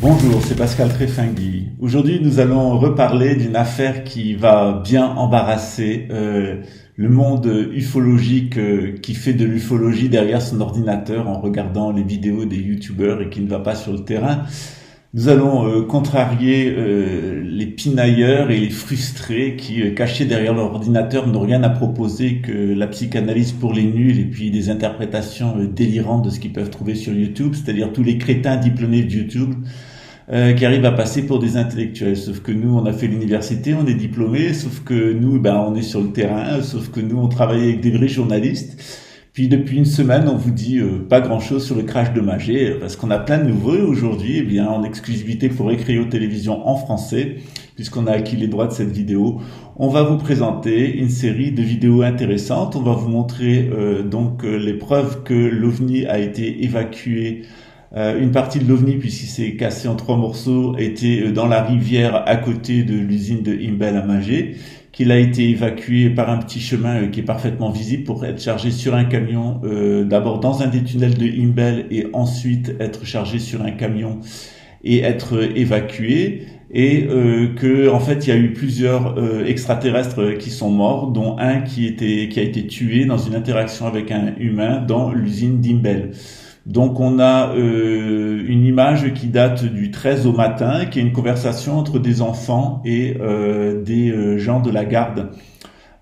Bonjour, c'est Pascal Tréfingui. Aujourd'hui, nous allons reparler d'une affaire qui va bien embarrasser le monde ufologique qui fait de l'ufologie derrière son ordinateur en regardant les vidéos des youtubeurs et qui ne va pas sur le terrain. Nous allons contrarier les pinailleurs et les frustrés qui, cachés derrière leur ordinateur, n'ont rien à proposer que la psychanalyse pour les nuls et puis des interprétations délirantes de ce qu'ils peuvent trouver sur YouTube, c'est-à-dire tous les crétins diplômés de YouTube qui arrivent à passer pour des intellectuels. Sauf que nous, on a fait l'université, on est diplômés, sauf que nous, on est sur le terrain, sauf que nous, on travaille avec des vrais journalistes. Puis depuis une semaine, on vous dit pas grand-chose sur le crash de Magé, parce qu'on a plein de nouveaux aujourd'hui, en exclusivité pour Récréo Télévision en français, puisqu'on a acquis les droits de cette vidéo. On va vous présenter une série de vidéos intéressantes. On va vous montrer les preuves que l'OVNI a été évacué. Une partie de l'OVNI, puisqu'il s'est cassé en 3 morceaux, était dans la rivière à côté de l'usine de Imbel à Magé, qu'il a été évacué par un petit chemin qui est parfaitement visible pour être chargé sur un camion, d'abord dans un des tunnels de Imbel et ensuite être chargé sur un camion et être évacué, et que en fait il y a eu plusieurs extraterrestres qui sont morts, dont un qui a été tué dans une interaction avec un humain dans l'usine d'Imbel. Donc on a une image qui date du 13 au matin, qui est une conversation entre des enfants et des gens de la garde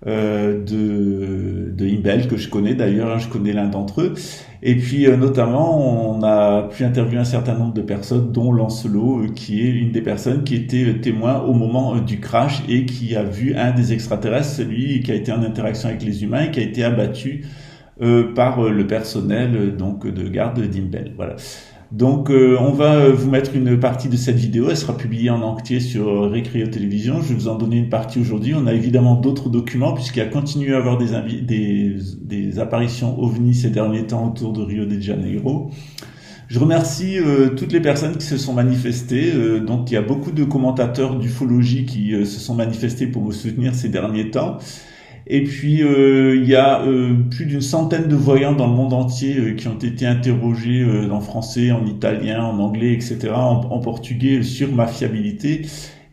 de Imbel, que je connais d'ailleurs, je connais l'un d'entre eux. Et puis notamment on a pu interviewer un certain nombre de personnes, dont Lancelot, qui est une des personnes qui était témoin au moment du crash et qui a vu un des extraterrestres, celui qui a été en interaction avec les humains et qui a été abattu par le personnel de garde d'Imbel. Voilà. Donc on va vous mettre une partie de cette vidéo, elle sera publiée en entier sur Récréo Télévision. Je vais vous en donner une partie aujourd'hui. On a évidemment d'autres documents puisqu'il a continué à avoir des apparitions OVNI ces derniers temps autour de Rio de Janeiro. Je remercie toutes les personnes qui se sont manifestées. Donc il y a beaucoup de commentateurs d'ufologie qui se sont manifestés pour me soutenir ces derniers temps. Et puis il y a plus d'une centaine de voyants dans le monde entier qui ont été interrogés en français, en italien, en anglais, etc., en portugais sur ma fiabilité.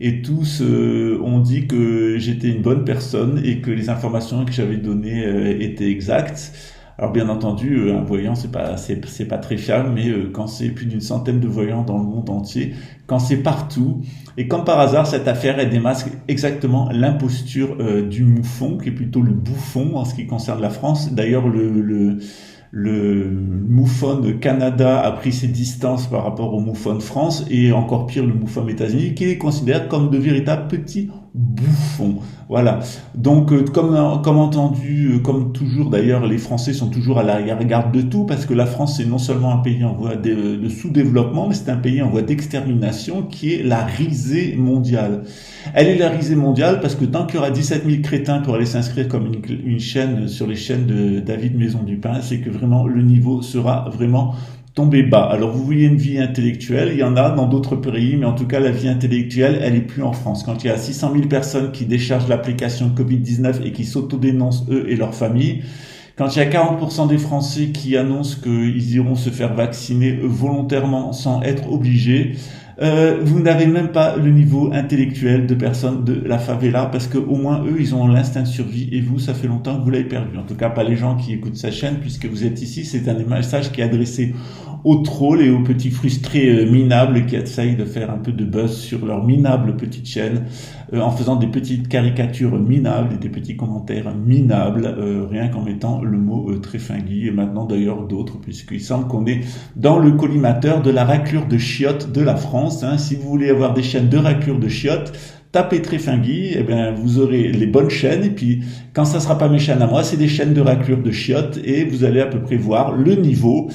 Et tous ont dit que j'étais une bonne personne et que les informations que j'avais données étaient exactes. Alors bien entendu, un voyant c'est pas très fiable, mais quand c'est plus d'une centaine de voyants dans le monde entier, quand c'est partout, et comme par hasard cette affaire elle démasque exactement l'imposture du moufon, qui est plutôt le bouffon en ce qui concerne la France. D'ailleurs le moufon Canada a pris ses distances par rapport au moufon France, et encore pire le moufon États-Unis, qui les considère comme de véritables petits bouffons. Voilà. Donc comme entendu, comme toujours d'ailleurs, les Français sont toujours à l'arrière-garde de tout, parce que la France c'est non seulement un pays en voie de sous-développement, mais c'est un pays en voie d'extermination qui est la risée mondiale. Elle est la risée mondiale parce que tant qu'il y aura 17 000 crétins pour aller s'inscrire comme une chaîne sur les chaînes de David Maison du Pain, c'est que vraiment le niveau sera vraiment tombé bas. Alors vous voyez une vie intellectuelle, il y en a dans d'autres pays, mais en tout cas la vie intellectuelle, elle est plus en France. Quand il y a 600 000 personnes qui déchargent l'application Covid-19 et qui s'autodénoncent eux et leurs familles, quand il y a 40% des Français qui annoncent qu'ils iront se faire vacciner volontairement sans être obligés, vous n'avez même pas le niveau intellectuel de personnes de la favela, parce que au moins eux ils ont l'instinct de survie, et vous ça fait longtemps que vous l'avez perdu. En tout cas pas les gens qui écoutent sa chaîne, puisque vous êtes ici. C'est un message qui est adressé aux trolls et aux petits frustrés minables qui essayent de faire un peu de buzz sur leur minable petite chaîne en faisant des petites caricatures minables et des petits commentaires minables, rien qu'en mettant le mot Tréfingui, et maintenant d'ailleurs d'autres, puisqu'il semble qu'on est dans le collimateur de la raclure de chiottes de la France. Si vous voulez avoir des chaînes de raclure de chiottes, tapez Tréfingui, vous aurez les bonnes chaînes, et puis quand ça sera pas mes chaînes à moi, c'est des chaînes de raclure de chiottes, et vous allez à peu près voir le niveau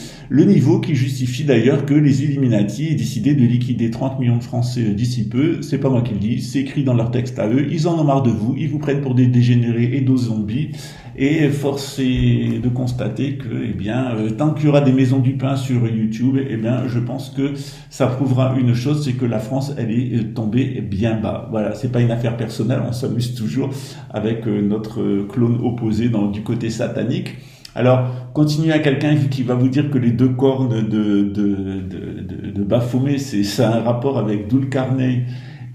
qui justifie d'ailleurs que les Illuminati aient décidé de liquider 30 millions de Français d'ici peu. C'est pas moi qui le dis, c'est écrit dans leur texte à eux. Ils en ont marre de vous, ils vous prennent pour des dégénérés et des zombies. Et force est de constater que, tant qu'il y aura des maisons du pain sur YouTube, je pense que ça prouvera une chose, c'est que la France, elle est tombée bien bas. Voilà, c'est pas une affaire personnelle, on s'amuse toujours avec notre clone opposé du côté satanique. Alors, continuez à quelqu'un qui va vous dire que les deux cornes de Baphomet, ça a un rapport avec Dul-Carney,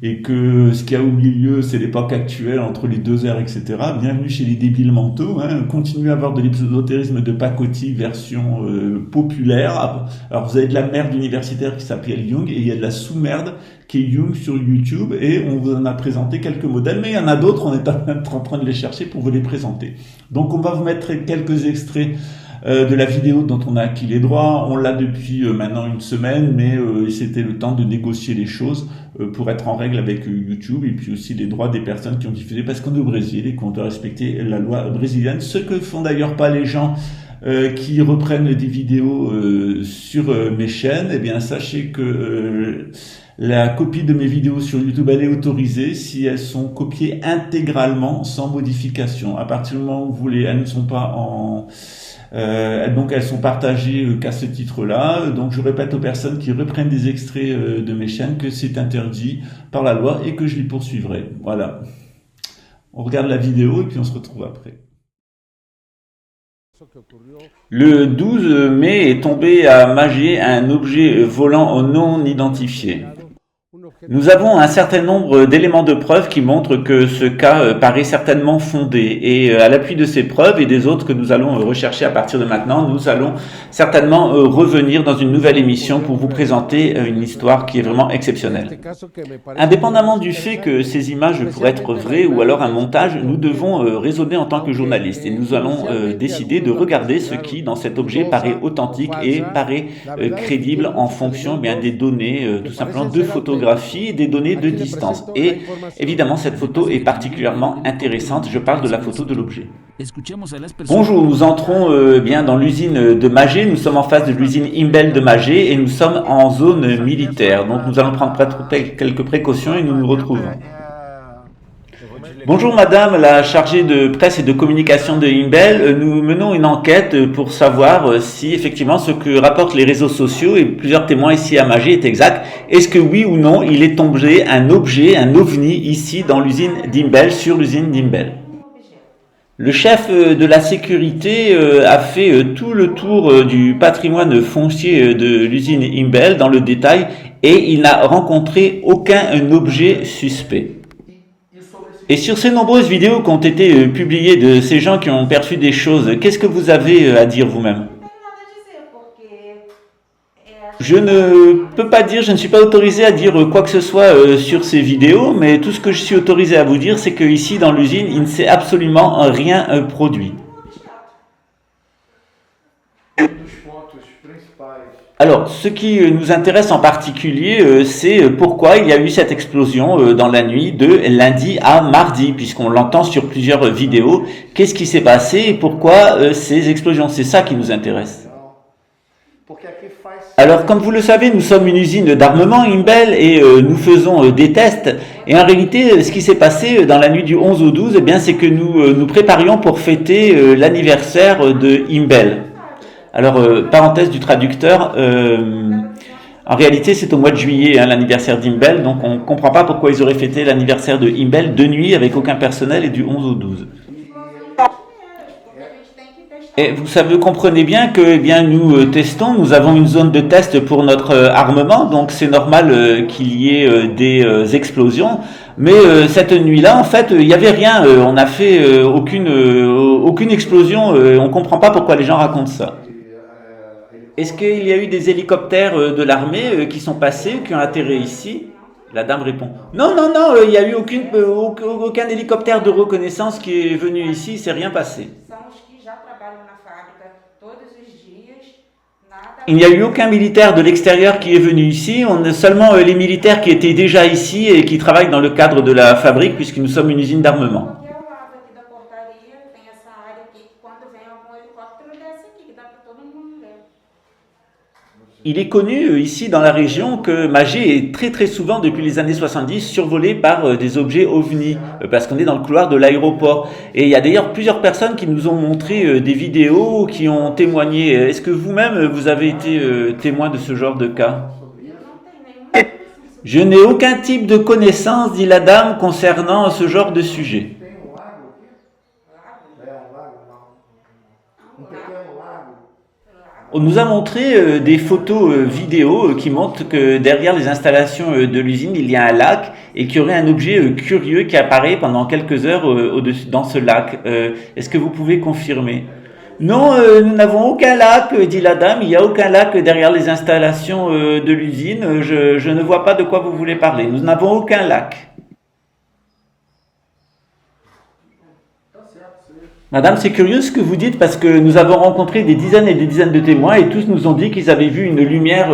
et que ce qu'il y a au milieu, c'est l'époque actuelle entre les deux ères, etc. Bienvenue chez les débiles mentaux. Hein. Continuez à avoir de l'ésotérisme de pacotille version populaire. Alors vous avez de la merde universitaire qui s'appelle Jung, et il y a de la sous-merde qui est Jung sur YouTube, et on vous en a présenté quelques modèles, mais il y en a d'autres, on est en train de les chercher pour vous les présenter. Donc on va vous mettre quelques extraits de la vidéo dont on a acquis les droits. On l'a depuis maintenant une semaine, mais c'était le temps de négocier les choses pour être en règle avec YouTube, et puis aussi les droits des personnes qui ont diffusé, parce qu'on est au Brésil et qu'on doit respecter la loi brésilienne, ce que font d'ailleurs pas les gens qui reprennent des vidéos sur mes chaînes. Eh bien, sachez que la copie de mes vidéos sur YouTube, elle est autorisée si elles sont copiées intégralement, sans modification. À partir du moment où elles ne sont pas en... donc elles sont partagées qu'à ce titre-là. Donc je répète aux personnes qui reprennent des extraits de mes chaînes que c'est interdit par la loi et que je les poursuivrai. Voilà. On regarde la vidéo et puis on se retrouve après. Le 12 mai est tombé à Magé un objet volant non identifié. Nous avons un certain nombre d'éléments de preuve qui montrent que ce cas paraît certainement fondé, et à l'appui de ces preuves et des autres que nous allons rechercher à partir de maintenant, nous allons certainement revenir dans une nouvelle émission pour vous présenter une histoire qui est vraiment exceptionnelle. Indépendamment du fait que ces images pourraient être vraies ou alors un montage, nous devons raisonner en tant que journalistes, et nous allons décider de regarder ce qui dans cet objet paraît authentique et paraît crédible en fonction des données, tout simplement de photographies, des données de distance. Et évidemment, cette photo est particulièrement intéressante. Je parle de la photo de l'objet. Bonjour, nous entrons bien dans l'usine de Magé. Nous sommes en face de l'usine Imbel de Magé et nous sommes en zone militaire. Donc nous allons prendre quelques précautions et nous nous retrouvons. Bonjour madame, la chargée de presse et de communication de Imbel. Nous menons une enquête pour savoir si effectivement ce que rapportent les réseaux sociaux et plusieurs témoins ici à Magé est exact. Est-ce que oui ou non il est tombé un objet, un ovni ici dans l'usine d'Imbel, sur l'usine d'Imbel? Le chef de la sécurité a fait tout le tour du patrimoine foncier de l'usine Imbel dans le détail et il n'a rencontré aucun objet suspect. Et sur ces nombreuses vidéos qui ont été publiées de ces gens qui ont perçu des choses, qu'est-ce que vous avez à dire vous-même? Je ne peux pas dire, je ne suis pas autorisé à dire quoi que ce soit sur ces vidéos, mais tout ce que je suis autorisé à vous dire, c'est qu'ici dans l'usine, il ne s'est absolument rien produit. Alors, ce qui nous intéresse en particulier, c'est pourquoi il y a eu cette explosion dans la nuit de lundi à mardi, puisqu'on l'entend sur plusieurs vidéos. Qu'est-ce qui s'est passé et pourquoi ces explosions? C'est ça qui nous intéresse. Alors, comme vous le savez, nous sommes une usine d'armement, Imbel, et nous faisons des tests. Et en réalité, ce qui s'est passé dans la nuit du 11 au 12, c'est que nous préparions pour fêter l'anniversaire de Imbel. Alors, parenthèse du traducteur, en réalité c'est au mois de juillet l'anniversaire d'Imbel, donc on ne comprend pas pourquoi ils auraient fêté l'anniversaire de Imbel de nuit avec aucun personnel et du 11 au 12. Et vous savez, comprenez bien que nous testons, nous avons une zone de test pour notre armement, donc c'est normal qu'il y ait des explosions. Mais cette nuit-là, en fait, il n'y avait rien, on n'a fait aucune explosion, on ne comprend pas pourquoi les gens racontent ça. Est-ce qu'il y a eu des hélicoptères de l'armée qui sont passés, qui ont atterri ici? La dame répond. Non, il n'y a eu aucun hélicoptère de reconnaissance qui est venu ici, il ne s'est rien passé. Il n'y a eu aucun militaire de l'extérieur qui est venu ici, on a seulement les militaires qui étaient déjà ici et qui travaillent dans le cadre de la fabrique, puisque nous sommes une usine d'armement. Il est connu ici dans la région que Magé est très souvent depuis les années 70 survolé par des objets ovnis parce qu'on est dans le couloir de l'aéroport. Et il y a d'ailleurs plusieurs personnes qui nous ont montré des vidéos, qui ont témoigné. Est-ce que vous-même vous avez été témoin de ce genre de cas? Je n'ai aucun type de connaissance, dit la dame, concernant ce genre de sujet. On nous a montré des photos vidéo qui montrent que derrière les installations de l'usine, il y a un lac et qu'il y aurait un objet curieux qui apparaît pendant quelques heures au-dessus, dans ce lac. Est-ce que vous pouvez confirmer? Non, nous n'avons aucun lac, dit la dame. Il n'y a aucun lac derrière les installations de l'usine. Je ne vois pas de quoi vous voulez parler. Nous n'avons aucun lac. Madame, c'est curieux ce que vous dites parce que nous avons rencontré des dizaines et des dizaines de témoins et tous nous ont dit qu'ils avaient vu une lumière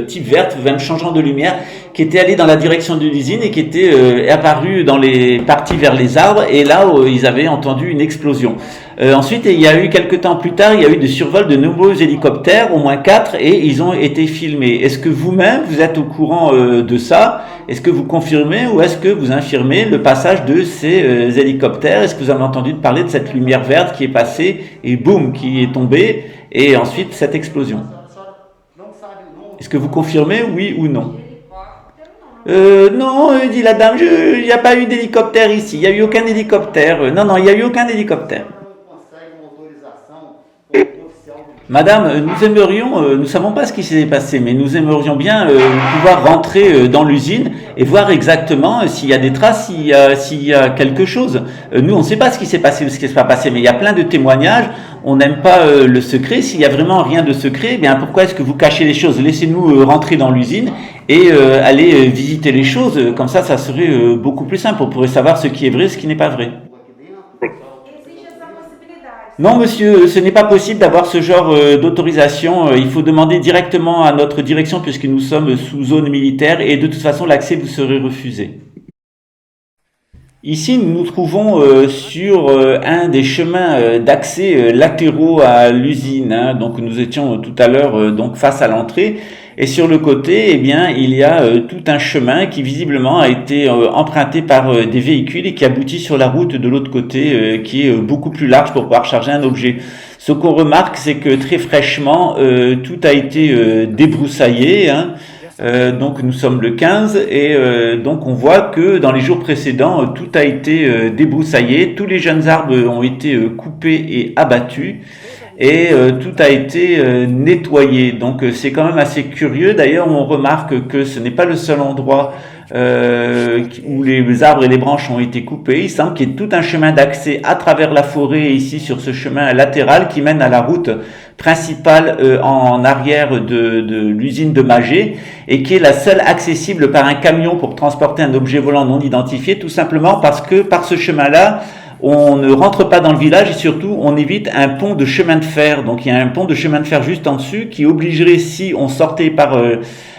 type verte, même changeant de lumière, qui était allée dans la direction de l'usine et qui était apparue dans les parties vers les arbres et là ils avaient entendu une explosion. Ensuite, il y a eu quelques temps plus tard, il y a eu des survols de nombreux hélicoptères, au moins 4, et ils ont été filmés. Est-ce que vous-même, vous êtes au courant de ça? Est-ce que vous confirmez ou est-ce que vous infirmez le passage de ces hélicoptères? Est-ce que vous avez entendu parler de cette lumière verte qui est passée et boum, qui est tombée, et ensuite cette explosion? Est-ce que vous confirmez, oui ou non? Non, dit la dame, il n'y a pas eu d'hélicoptère ici, il n'y a eu aucun hélicoptère. Non, non, il n'y a eu aucun hélicoptère. Madame, nous aimerions, nous savons pas ce qui s'est passé, mais nous aimerions bien pouvoir rentrer dans l'usine et voir exactement s'il y a des traces, s'il y a quelque chose. Nous, on ne sait pas ce qui s'est passé ou ce qui ne s'est pas passé, mais il y a plein de témoignages. On n'aime pas le secret. S'il y a vraiment rien de secret, eh bien pourquoi est-ce que vous cachez les choses? Laissez-nous rentrer dans l'usine et aller visiter les choses. Comme ça serait beaucoup plus simple. On pourrait savoir ce qui est vrai, ce qui n'est pas vrai. Non, monsieur, ce n'est pas possible d'avoir ce genre d'autorisation. Il faut demander directement à notre direction puisque nous sommes sous zone militaire et de toute façon l'accès vous serait refusé. Ici, nous nous trouvons sur un des chemins d'accès latéraux à l'usine. Hein. Donc, nous étions tout à l'heure donc face à l'entrée. Et sur le côté, eh bien, il y a tout un chemin qui visiblement a été emprunté par des véhicules et qui aboutit sur la route de l'autre côté, qui est beaucoup plus large pour pouvoir charger un objet. Ce qu'on remarque, c'est que très fraîchement, tout a été débroussaillé. Hein. Donc nous sommes le 15 et donc on voit que dans les jours précédents, tout a été débroussaillé, tous les jeunes arbres ont été coupés et abattus. Et tout a été nettoyé. Donc c'est quand même assez curieux. D'ailleurs, on remarque que ce n'est pas le seul endroit où les arbres et les branches ont été coupés. Il semble qu'il y ait tout un chemin d'accès à travers la forêt ici sur ce chemin latéral qui mène à la route principale en arrière de l'usine de Magé et qui est la seule accessible par un camion pour transporter un objet volant non identifié, tout simplement parce que par ce chemin-là, on ne rentre pas dans le village et surtout on évite un pont de chemin de fer. Donc il y a un pont de chemin de fer juste en dessus qui obligerait, si on sortait par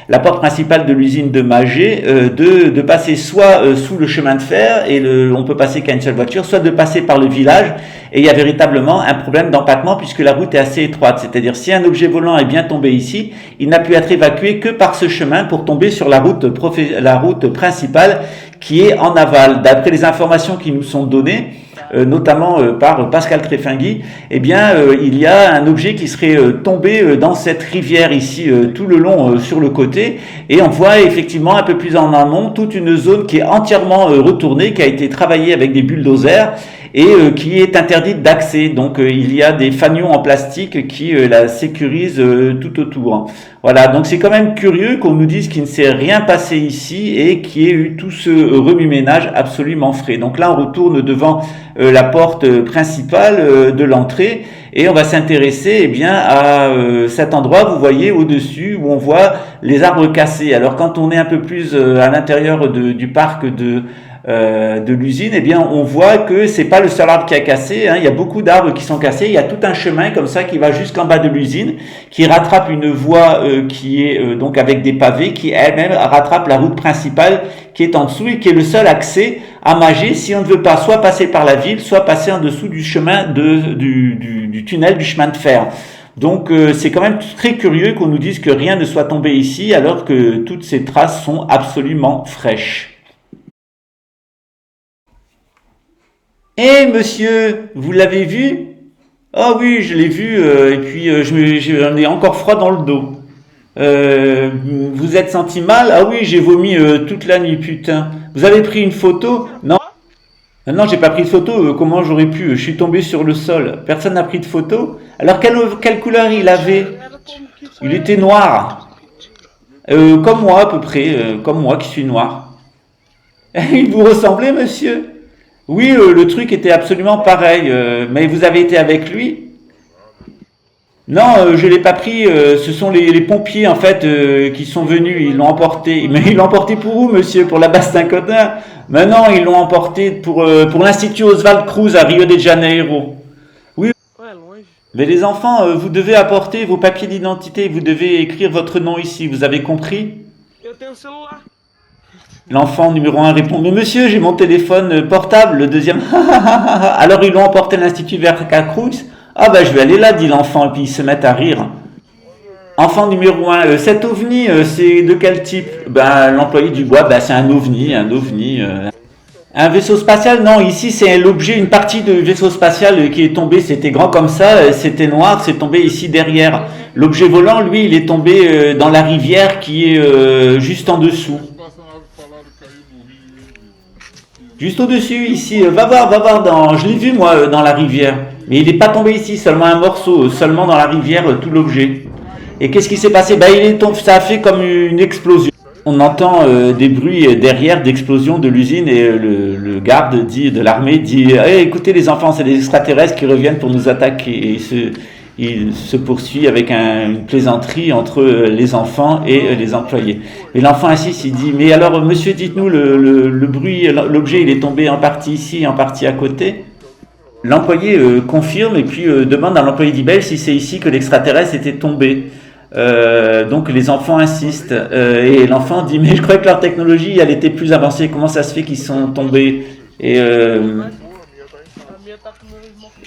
la porte principale de l'usine de Magé, de passer soit sous le chemin de fer et on peut passer qu'à une seule voiture, soit de passer par le village. Et il y a véritablement un problème d'empattement puisque la route est assez étroite. C'est-à-dire si un objet volant est bien tombé ici, il n'a pu être évacué que par ce chemin pour tomber sur la route principale qui est en aval. D'après les informations qui nous sont données, notamment par Pascal Tréfingui, eh bien, il y a un objet qui serait tombé dans cette rivière ici, tout le long sur le côté, et on voit effectivement un peu plus en amont toute une zone qui est entièrement retournée, qui a été travaillée avec des bulldozers, et qui est interdite d'accès. Donc il y a des fanions en plastique qui la sécurisent tout autour. Voilà, donc c'est quand même curieux qu'on nous dise qu'il ne s'est rien passé ici et qu'il y ait eu tout ce remue-ménage absolument frais. Donc là, on retourne devant la porte principale de l'entrée et on va s'intéresser eh bien à cet endroit, vous voyez au-dessus où on voit les arbres cassés. Alors quand on est un peu plus à l'intérieur du parc de l'usine, eh bien on voit que c'est pas le seul arbre qui a cassé, hein. Il y a beaucoup d'arbres qui sont cassés, il y a tout un chemin comme ça qui va jusqu'en bas de l'usine, qui rattrape une voie qui est donc avec des pavés, qui elle-même rattrape la route principale qui est en dessous et qui est le seul accès à Magé si on ne veut pas soit passer par la ville, soit passer en dessous du chemin du tunnel du chemin de fer. Donc c'est quand même très curieux qu'on nous dise que rien ne soit tombé ici alors que toutes ces traces sont absolument fraîches. Eh monsieur, vous l'avez vu? Ah oui, je l'ai vu, et puis j'en ai encore froid dans le dos. Vous êtes senti mal? Ah oui, j'ai vomi toute la nuit, putain. Vous avez pris une photo? Non. Non, j'ai pas pris de photo. Comment j'aurais pu? Je suis tombé sur le sol. Personne n'a pris de photo. Alors, quelle couleur il avait? Il était noir. Comme moi, à peu près. Comme moi, qui suis noir. Il vous ressemblait, monsieur? Oui, le truc était absolument pareil. Mais vous avez été avec lui? Non, je l'ai pas pris. Ce sont les pompiers en fait qui sont venus. Ils l'ont emporté. Mais ils l'ont emporté pour où, monsieur? Pour la Basse-Saint-Quentin? Mais non, ils l'ont emporté pour l'Institut Oswald Cruz à Rio de Janeiro. Oui, mais les enfants, vous devez apporter vos papiers d'identité. Vous devez écrire votre nom ici. Vous avez compris? L'enfant numéro un répond, mais monsieur, j'ai mon téléphone portable. Le deuxième, alors ils l'ont emporté à l'Institut Veracruz. Ah bah je vais aller là, dit l'enfant, et puis ils se mettent à rire. Enfant numéro un, cet ovni, c'est de quel type? Ben l'employé du bois, ben c'est un ovni, Un vaisseau spatial, non, ici c'est l'objet, une partie de vaisseau spatial qui est tombé, c'était grand comme ça, c'était noir, c'est tombé ici derrière. L'objet volant, lui, il est tombé dans la rivière qui est juste en dessous. Juste au-dessus, ici, va voir, je l'ai vu moi dans la rivière. Mais il n'est pas tombé ici, seulement un morceau, seulement dans la rivière, tout l'objet. Et qu'est-ce qui s'est passé? Ben, il est tombé, ça a fait comme une explosion. On entend des bruits derrière d'explosion de l'usine et le garde de l'armée dit hey, écoutez les enfants, c'est des extraterrestres qui reviennent pour nous attaquer. Et il se poursuit avec une plaisanterie entre les enfants et les employés. Et l'enfant insiste, il dit mais alors monsieur, dites-nous le bruit, l'objet il est tombé en partie ici, en partie à côté. L'employé confirme et puis demande à l'employé d'Ibel si c'est ici que l'extraterrestre était tombé. Donc les enfants insistent et l'enfant dit mais je croyais que leur technologie elle était plus avancée, comment ça se fait qu'ils sont tombés? Et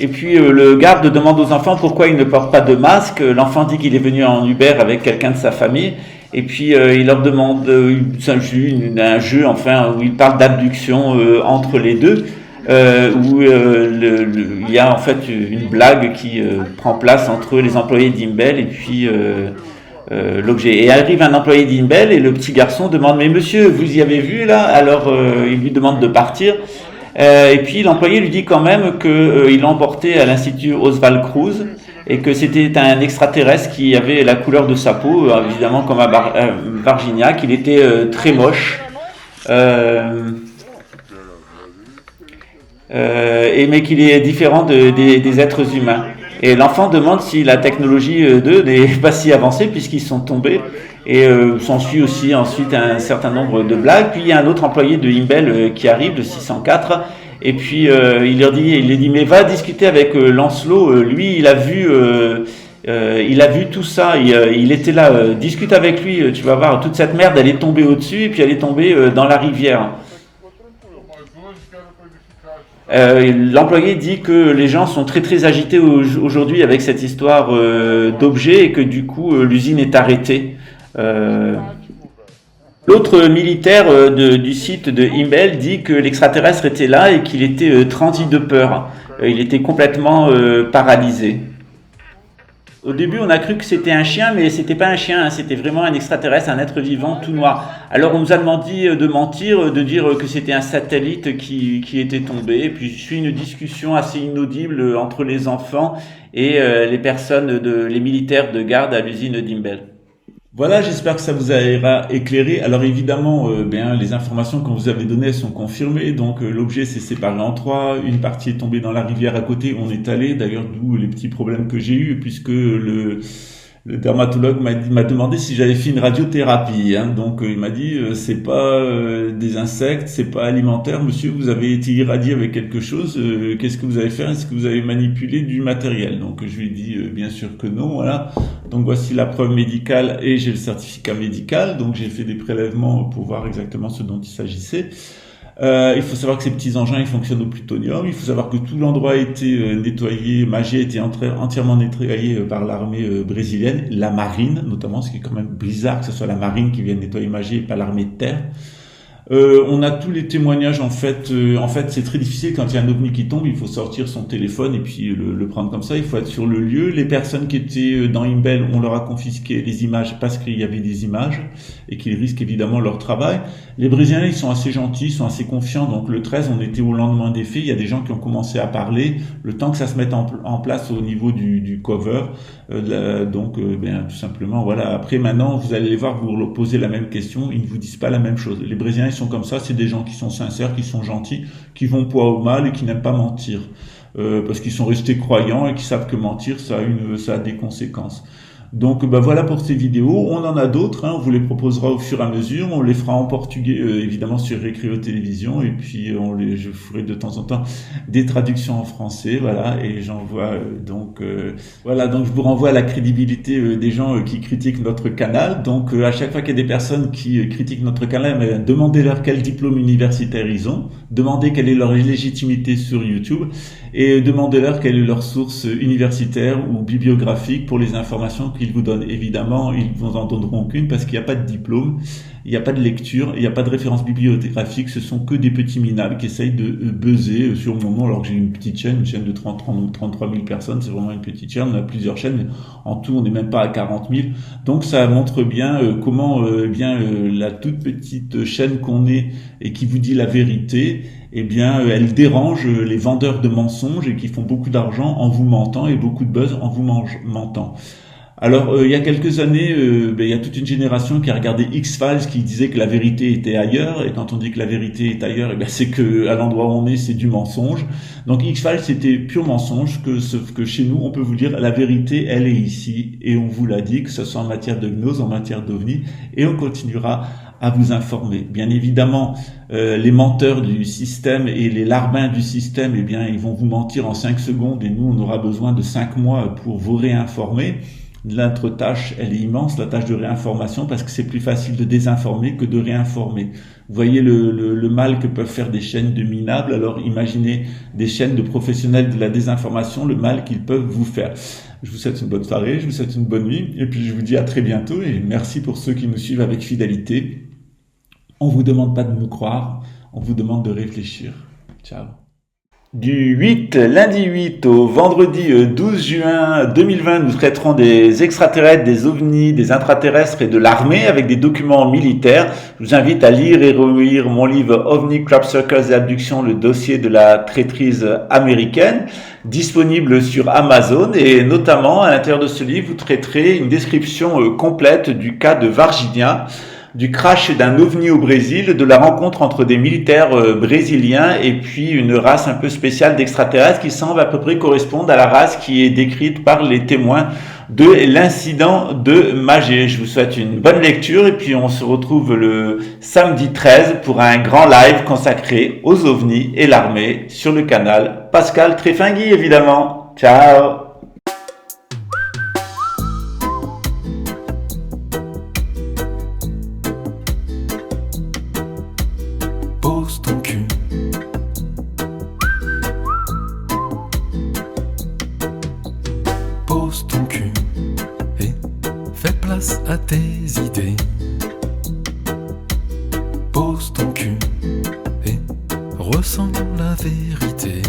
puis le garde demande aux enfants pourquoi ils ne portent pas de masque. L'enfant dit qu'il est venu en Uber avec quelqu'un de sa famille et puis il leur demande c'est un jeu enfin où il parle d'abduction entre les deux. Où il y a en fait une blague qui prend place entre les employés d'Imbel et puis l'objet. Et arrive un employé d'Imbel et le petit garçon demande mais monsieur, vous y avez vu là? Alors il lui demande de partir. Et puis l'employé lui dit quand même qu'il l'a emporté à l'Institut Oswald Cruz et que c'était un extraterrestre qui avait la couleur de sa peau, évidemment comme à Virginia, qu'il était très moche. Mais qu'il est différent des êtres humains. Et l'enfant demande si la technologie d'eux n'est pas si avancée puisqu'ils sont tombés. Et s'ensuit aussi ensuite un certain nombre de blagues. Puis il y a un autre employé de Imbel qui arrive, de 604. Et puis il leur dit mais va discuter avec Lancelot. Lui il a vu tout ça. Il était là. Discute avec lui. Tu vas voir toute cette merde. Elle est tombée au-dessus et puis elle est tombée dans la rivière. L'employé dit que les gens sont très très agités aujourd'hui avec cette histoire d'objet et que du coup l'usine est arrêtée. L'autre militaire du site de Imbel dit que l'extraterrestre était là et qu'il était transi de peur. Il était complètement paralysé. Au début, on a cru que c'était un chien, mais c'était pas un chien, hein, c'était vraiment un extraterrestre, un être vivant tout noir. Alors on nous a demandé de mentir, de dire que c'était un satellite qui était tombé. Et puis suit une discussion assez inaudible entre les enfants et les militaires de garde à l'usine d'Imbel. Voilà, j'espère que ça vous aura éclairé. Alors évidemment, les informations qu'on vous avait données sont confirmées. Donc l'objet s'est séparé en trois. Une partie est tombée dans la rivière à côté. On est allé, d'ailleurs, d'où les petits problèmes que j'ai eus, puisque le dermatologue m'a demandé si j'avais fait une radiothérapie. Hein. Donc il m'a dit c'est pas des insectes, c'est pas alimentaire. Monsieur, vous avez été irradié avec quelque chose. Qu'est-ce que vous avez fait? Est-ce que vous avez manipulé du matériel? Donc je lui ai dit bien sûr que non. Voilà. Donc voici la preuve médicale et j'ai le certificat médical. Donc j'ai fait des prélèvements pour voir exactement ce dont il s'agissait. Il faut savoir que ces petits engins ils fonctionnent au plutonium. Il faut savoir que tout l'endroit a été nettoyé, Magé a été entièrement nettoyé par l'armée brésilienne, la marine notamment, ce qui est quand même bizarre que ce soit la marine qui vienne nettoyer Magé et pas l'armée de terre. On a tous les témoignages en fait. C'est très difficile quand il y a un ovni qui tombe. Il faut sortir son téléphone et puis le prendre comme ça. Il faut être sur le lieu. Les personnes qui étaient dans Imbel, on leur a confisqué les images parce qu'il y avait des images et qu'ils risquent évidemment leur travail. Les Brésiliens, ils sont assez gentils, ils sont assez confiants. Donc le 13, on était au lendemain des faits. Il y a des gens qui ont commencé à parler. Le temps que ça se mette en place au niveau du cover. Tout simplement, voilà. Après, maintenant, vous allez les voir, vous leur posez la même question. Ils ne vous disent pas la même chose. Les Brésiliens, ils sont comme ça. C'est des gens qui sont sincères, qui sont gentils, qui vont pas au mal et qui n'aiment pas mentir. Parce qu'ils sont restés croyants et qui savent que mentir, ça a des conséquences. Donc voilà pour ces vidéos. On en a d'autres, on vous les proposera au fur et à mesure. On les fera en portugais, évidemment sur Recréo Télévision, et puis je ferai de temps en temps des traductions en français, voilà. Et j'envoie donc je vous renvoie à la crédibilité des gens qui critiquent notre canal. Donc à chaque fois qu'il y a des personnes qui critiquent notre canal, demandez-leur quel diplôme universitaire ils ont, demandez quelle est leur légitimité sur YouTube, et demandez-leur quelle est leur source universitaire ou bibliographique pour les informations qu'ils vous donnent. Évidemment, ils vous en donneront qu'une parce qu'il n'y a pas de diplôme, il n'y a pas de lecture, il n'y a pas de référence bibliographique, ce sont que des petits minables qui essayent de buzzer sur mon nom alors que j'ai une chaîne de 33 000 personnes, c'est vraiment une petite chaîne, on a plusieurs chaînes, mais en tout on n'est même pas à 40 000. Donc ça montre bien comment la toute petite chaîne qu'on est et qui vous dit la vérité, elle dérange les vendeurs de mensonges et qui font beaucoup d'argent en vous mentant et beaucoup de buzz en vous mentant. Alors, il y a quelques années, il y a toute une génération qui a regardé X-Files qui disait que la vérité était ailleurs. Et quand on dit que la vérité est ailleurs, c'est que à l'endroit où on est, c'est du mensonge. Donc X-Files, c'était pur mensonge. Sauf que chez nous, on peut vous dire la vérité, elle est ici. Et on vous l'a dit, que ce soit en matière de gnose, en matière d'ovni. Et on continuera à vous informer. Bien évidemment, les menteurs du système et les larbins du système, ils vont vous mentir en 5 secondes. Et nous, on aura besoin de 5 mois pour vous réinformer. Notre tâche, elle est immense, la tâche de réinformation, parce que c'est plus facile de désinformer que de réinformer. Vous voyez le mal que peuvent faire des chaînes de minables, alors imaginez des chaînes de professionnels de la désinformation, le mal qu'ils peuvent vous faire. Je vous souhaite une bonne soirée, je vous souhaite une bonne nuit, et puis je vous dis à très bientôt, et merci pour ceux qui nous suivent avec fidélité. On vous demande pas de nous croire, on vous demande de réfléchir. Ciao. Du lundi 8 au vendredi 12 juin 2020, nous traiterons des extraterrestres, des ovnis, des intraterrestres et de l'armée avec des documents militaires. Je vous invite à lire et relire mon livre OVNI, Crop Circles et Abduction, le dossier de la traîtrise américaine, disponible sur Amazon, et notamment à l'intérieur de ce livre, vous traiterez une description complète du cas de Varginha, du crash d'un ovni au Brésil, de la rencontre entre des militaires brésiliens et puis une race un peu spéciale d'extraterrestres qui semble à peu près correspondre à la race qui est décrite par les témoins de l'incident de Magé. Je vous souhaite une bonne lecture et puis on se retrouve le samedi 13 pour un grand live consacré aux ovnis et l'armée sur le canal Pascal Tréfingui évidemment. Ciao. Pose ton cul. Pose ton cul et fais place à tes idées. Pose ton cul et ressens la vérité.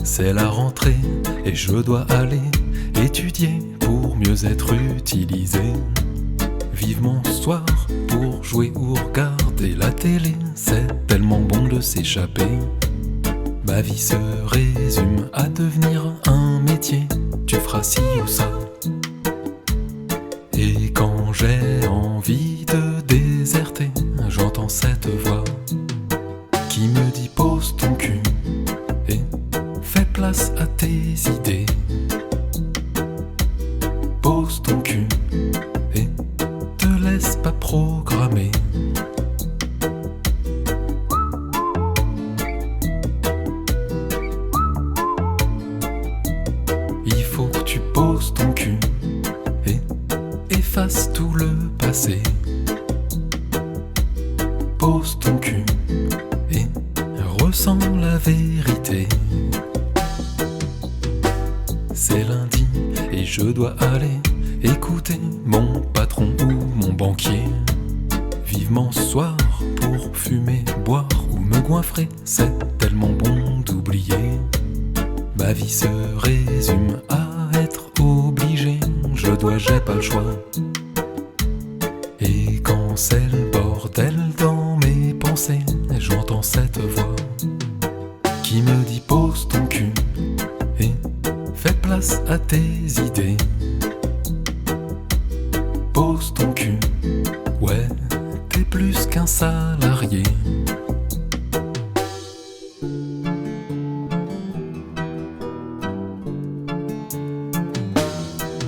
C'est la rentrée et je dois aller étudier pour mieux être utilisé. Vivement ce soir pour jouer ou regarder la télé, c'est tellement bon de s'échapper. Ma vie se résume à devenir un métier, tu feras ci ou ça. Et quand j'ai envie de déserter, j'entends cette voix qui me dit pose ton cul et fais place à tes idées. Pose ton cul et te laisse pas programmer. Il faut que tu poses ton cul et efface tout le passé. Pose ton cul et ressens la vérité. C'est lundi et je dois aller écouter mon patron ou mon banquier. vivement ce soir pour fumer, boire ou me goinfrer. C'est tellement bon d'oublier. Ma vie se résume à être obligé. Je dois, j'ai pas le choix. Et quand c'est le bordel dans mes pensées, j'entends cette voix qui me dit pose ton cul et fais place à tes idées. Pose ton cul, ouais, t'es plus qu'un salarié.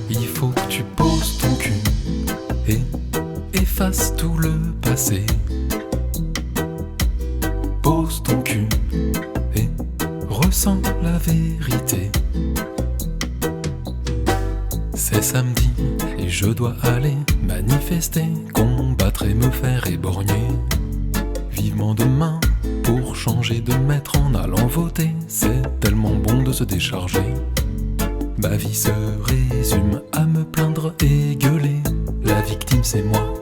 Il faut que tu poses ton cul et efface tout le passé. Pose ton cul et ressens la vérité. C'est samedi et je dois aller manifester, combattre et me faire éborgner. Vivement demain pour changer de maître en allant voter. C'est tellement bon de se décharger. Ma vie se résume à me plaindre et gueuler. La victime c'est moi.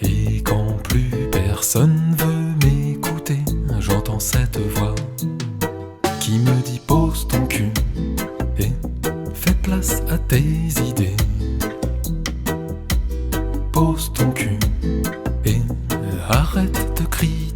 Et quand plus personne veut m'écouter, j'entends cette voix qui me dit pose ton cul et fais place à tes idées. Pose ton cul et arrête de crier.